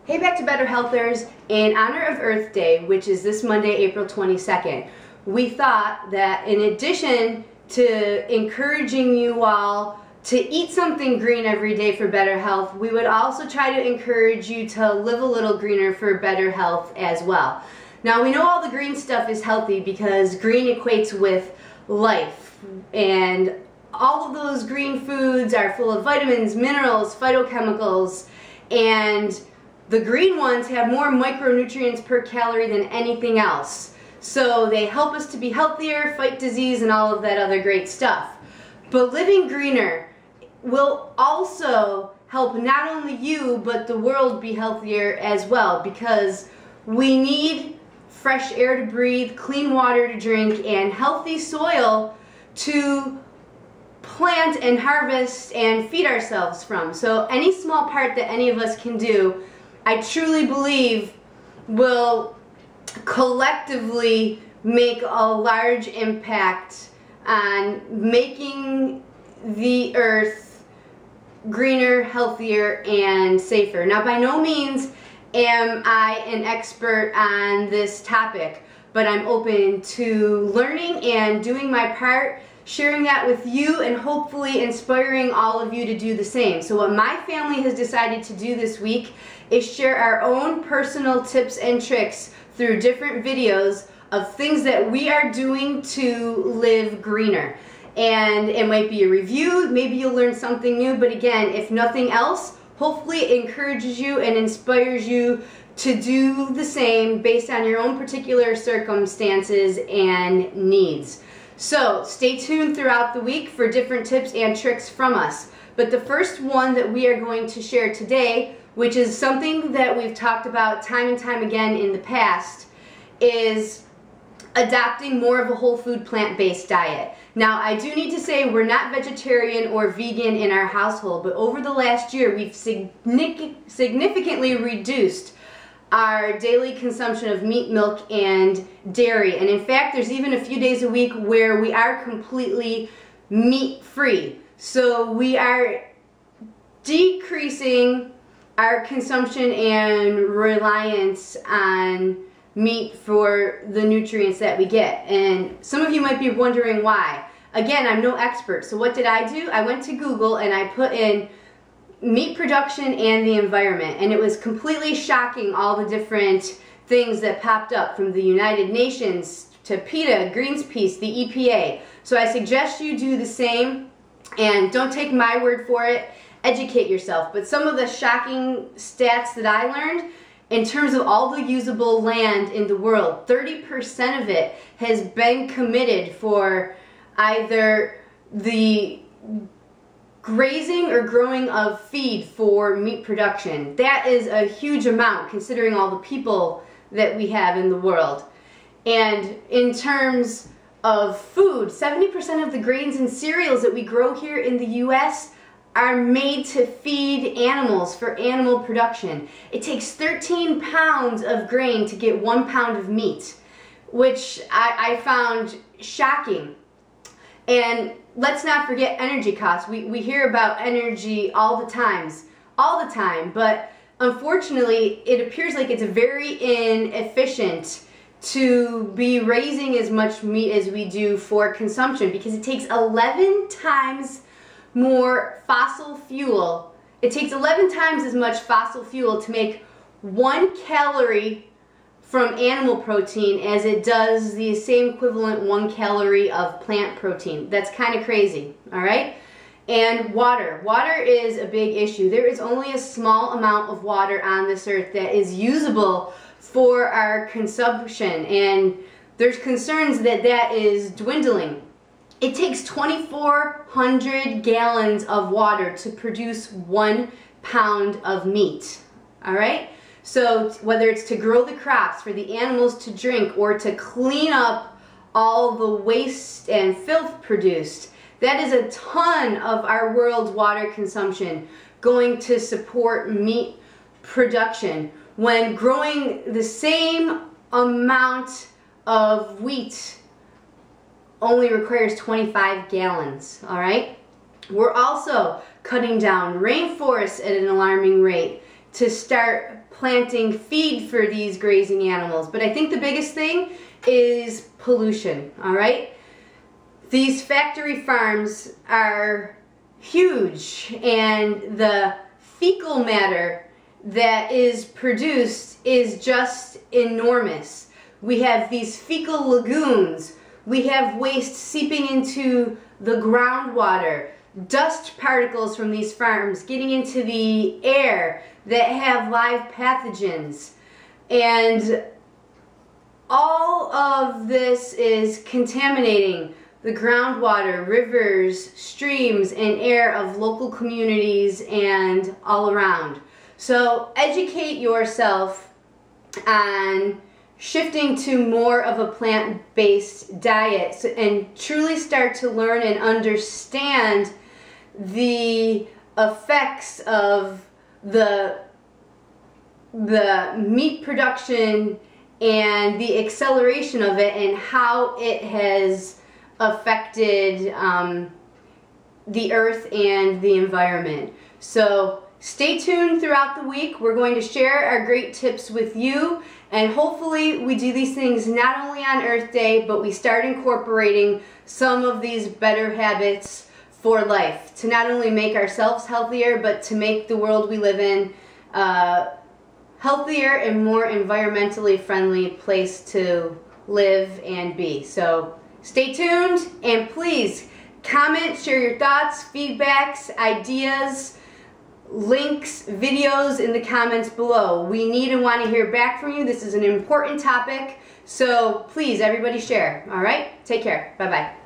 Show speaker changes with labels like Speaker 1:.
Speaker 1: Hey back to Better Healthers. In honor of Earth Day, which is this Monday, April 22nd, we thought that in addition to encouraging you all to eat something green every day for better health, we would also try to encourage you to live a little greener for better health as well. Now we know all the green stuff is healthy because green equates with life, and all of those green foods are full of vitamins, minerals, phytochemicals, and the green ones have more micronutrients per calorie than anything else. So they help us to be healthier, fight disease, and all of that other great stuff. But living greener will also help not only you, but the world be healthier as well, because we need fresh air to breathe, clean water to drink, and healthy soil to plant and harvest and feed ourselves from. So any small part that any of us can do, I truly believe, will collectively make a large impact on making the earth greener, healthier, and safer. Now, by no means am I an expert on this topic, but I'm open to learning and doing my part, sharing that with you, and hopefully inspiring all of you to do the same. So what my family has decided to do this week is share our own personal tips and tricks through different videos of things that we are doing to live greener. And it might be a review, maybe you'll learn something new, but again, if nothing else, hopefully it encourages you and inspires you to do the same based on your own particular circumstances and needs. So stay tuned throughout the week for different tips and tricks from us. But the first one that we are going to share today, which is something that we've talked about time and time again in the past, is adopting more of a whole food plant-based diet. Now, I do need to say we're not vegetarian or vegan in our household, but over the last year we've significantly reduced our daily consumption of meat, milk, and dairy. And in fact, there's even a few days a week where we are completely meat-free. So we are decreasing our consumption and reliance on meat for the nutrients that we get. And some of you might be wondering why. Again, I'm no expert, so what did I do? I went to Google and I put in meat production and the environment, and it was completely shocking, all the different things that popped up, from the United Nations to PETA, Greenpeace, the EPA. So I suggest you do the same, and don't take my word for it, educate yourself. But some of the shocking stats that I learned, in terms of all the usable land in the world, 30% of it has been committed for either the grazing or growing of feed for meat production. That is a huge amount considering all the people that we have in the world. And in terms of food, 70% of the grains and cereals that we grow here in the US are made to feed animals for animal production. It takes 13 pounds of grain to get 1 pound of meat, which I found shocking. And let's not forget energy costs. We hear about energy all the time, but unfortunately it appears like it's very inefficient to be raising as much meat as we do for consumption, because it takes 11 times more fossil fuel. It takes 11 times as much fossil fuel to make 1 calorie from animal protein as it does the same equivalent 1 calorie of plant protein. That's kind of crazy, all right? And water. Water is a big issue. There is only a small amount of water on this earth that is usable for our consumption, and there's concerns that that is dwindling. It takes 2,400 gallons of water to produce 1 pound of meat, all right? So whether it's to grow the crops, for the animals to drink, or to clean up all the waste and filth produced, that is a ton of our world's water consumption going to support meat production, when growing the same amount of wheat only requires 25 gallons, all right? We're also cutting down rainforests at an alarming rate to start planting feed for these grazing animals. But I think the biggest thing is pollution, all right? These factory farms are huge, and the fecal matter that is produced is just enormous. We have these fecal lagoons. We have waste seeping into the groundwater, dust particles from these farms getting into the air that have live pathogens. And all of this is contaminating the groundwater, rivers, streams, and air of local communities and all around. So educate yourself on shifting to more of a plant-based diet and truly start to learn and understand the effects of the meat production and the acceleration of it and how it has affected the earth and the environment. So stay tuned throughout the week. We're going to share our great tips with you, and hopefully we do these things not only on Earth Day, but we start incorporating some of these better habits for life to not only make ourselves healthier, but to make the world we live in healthier and more environmentally friendly place to live and be. So stay tuned, and please comment, share your thoughts, feedbacks, ideas, links, videos in the comments below. We need and want to hear back from you. This is an important topic, so please everybody share. All right, take care. Bye-bye.